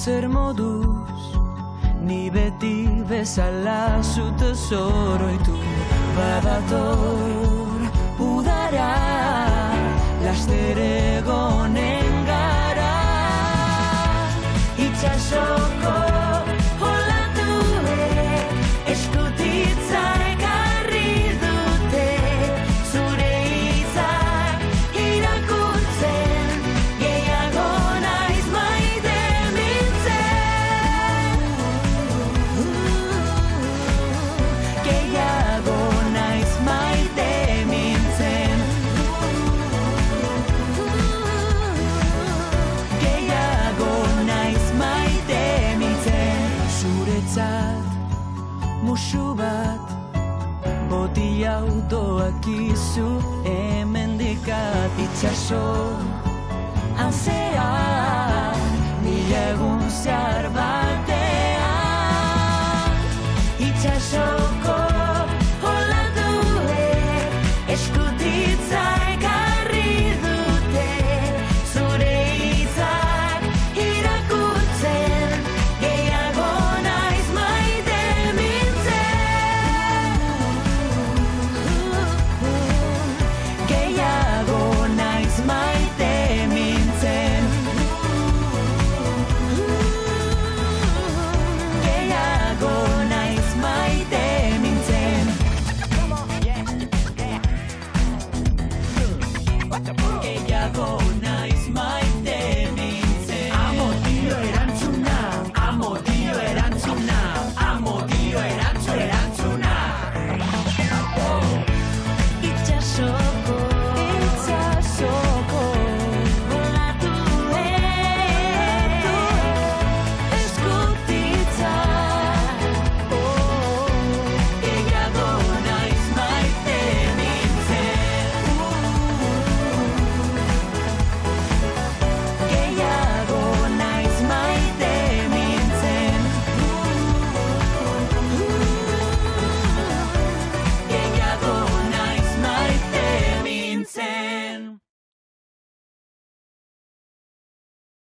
zer moduz, ni beti bezala zu tesoroitu. Badator udara, laster egonen gara, itxasoko olatuek eskutitza ekarri dute, zure hitzak irakurtzen, gehiago naiz maite mintzen, gehiago naiz maite mintzen, gehiago naiz maite mintzen. Zuretzat musu bat, boti autoak izu hemendikat, itxaso anzean, mila egun zehar batean, itxaso